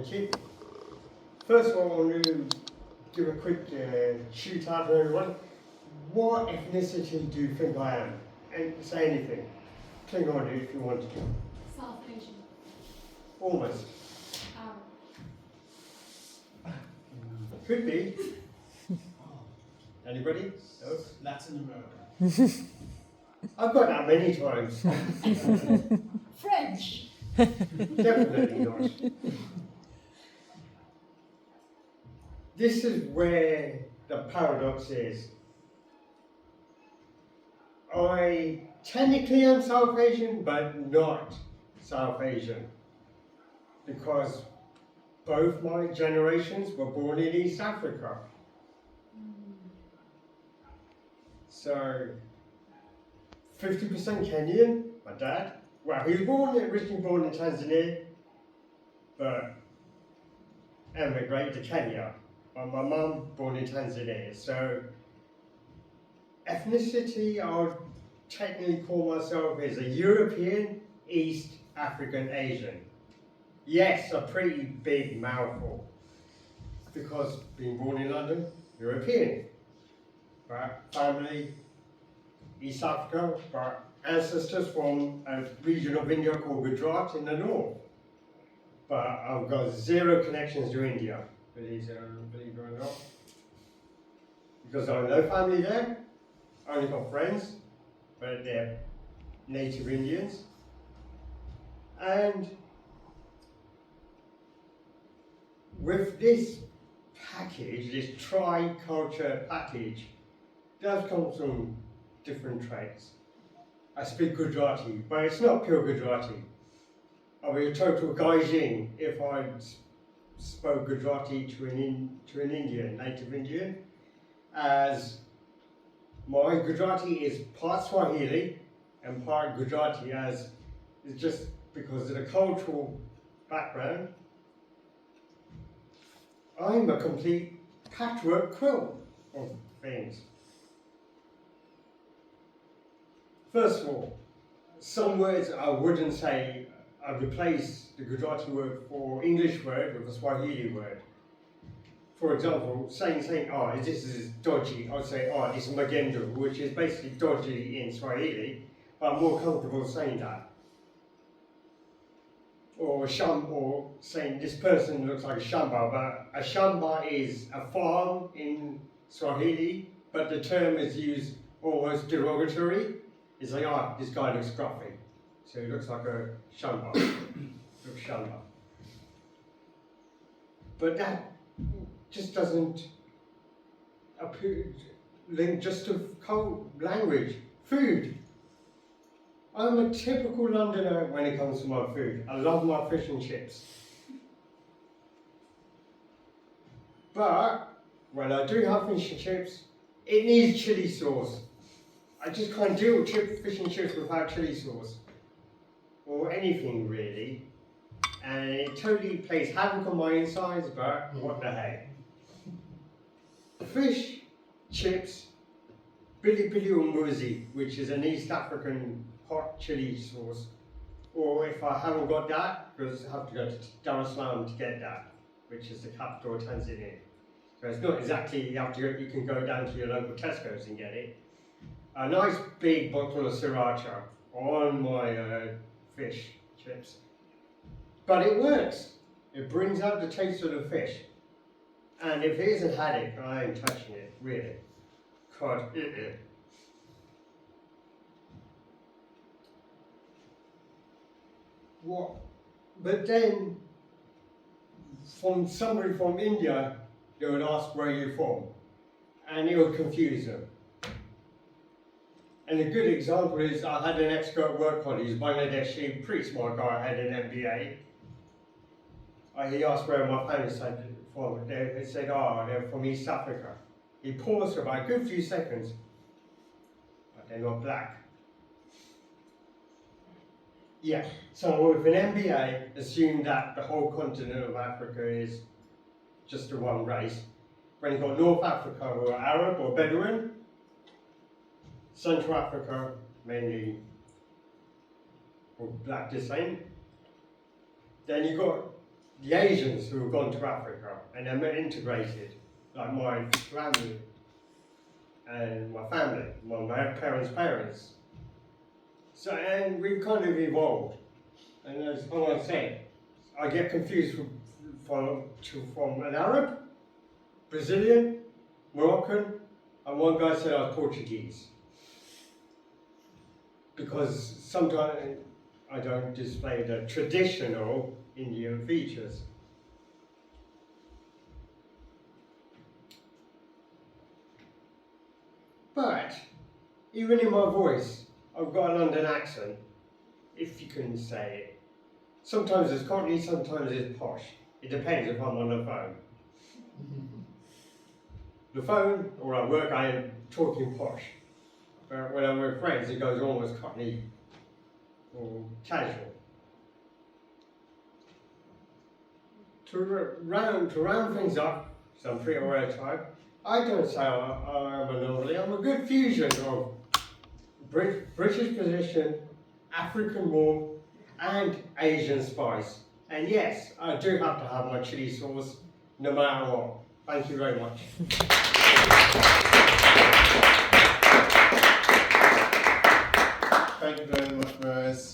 Thank you. First of all, I want to give a quick shoot out to everyone. What ethnicity do you think I am? And say anything. Cling on it if you want to. South Asian. Almost. Arab. Could be. Anybody? No? Latin America. I've got that many times. French. Definitely not. This is where the paradox is. I technically am South Asian, but not South Asian. Because both my generations were born in East Africa. So, 50% Kenyan, my dad. Well, he was originally born in Tanzania, but emigrated to Kenya. But my mum born in Tanzania. So, ethnicity, I would technically call myself as a European, East African Asian. Yes, a pretty big mouthful, because being born in London, European. But family, East Africa, but ancestors from a region of India called Gujarat in the north. But I've got zero connections to India, believe it or not. Because I have no family there, I only got friends, but they're native Indians. And with this package, this tri-culture package, does come from different traits. I speak Gujarati, but it's not pure Gujarati. I'll be a total Gaijin if I spoke Gujarati to an Indian, native Indian, as my Gujarati is part Swahili and part Gujarati, as it's just because of the cultural background. I'm a complete patchwork quilt of things. First of all, some words I wouldn't say. I replace the Gujarati word for English word with a Swahili word. For example, saying, this is dodgy, I'd say, this is magendo, which is basically dodgy in Swahili, but I'm more comfortable saying that. Or saying this person looks like a shamba, but a shamba is a farm in Swahili, but the term is used almost derogatory. It's like, this guy looks scruffy, so he looks like a shamba, looks shamba. But that just doesn't link just to language, food. I'm a typical Londoner when it comes to my food. I love my fish and chips. But when I do have fish and chips, it needs chili sauce. I just can't deal with fish and chips without chili sauce. Or anything really. And it totally plays havoc on my insides, but what the heck. Fish, chips, Bili Bili Umbuzi, which is an East African hot chili sauce. Or if I haven't got that, because I have to go to Dar es Salaam to get that, which is the capital of Tanzania. So it's not exactly, you can go down to your local Tesco's and get it. A nice big bottle of sriracha on my fish chips. But it works. It brings out the taste of the fish. And if it isn't had it, I ain't touching it, really. God, What? But then, from somebody from India, they would ask where you're from. And it would confuse them. And a good example is I had an ex-work colleague, he's Bangladeshi, pretty smart guy, had an MBA. He asked where my family's from. They said, they're from East Africa. He paused for about a good few seconds, but they're not black. Yeah, so with an MBA, assume that the whole continent of Africa is just the one race. When you've got North Africa, who are Arab or Bedouin, Central Africa, mainly of black descent. Then you've got the Asians who have gone to Africa and they're integrated, like my family and my family, my parents' parents. So, and we've kind of evolved. And as I said, I get confused from an Arab, Brazilian, Moroccan, and one guy said I was Portuguese. Because sometimes I don't display the traditional Indian features. But even in my voice, I've got a London accent, if you can say it. Sometimes it's cockney, sometimes it's posh. It depends if I'm on the phone. The phone, or at work, I am talking posh. But when I'm with friends, it goes almost cockney or casual. To round things up, so I'm pretty aware type, I don't say I'm a normally, I'm a good fusion of British position, African warmth, and Asian spice. And yes, I do have to have my chili sauce, no matter what. Thank you very much. Thank you very much, Maurice.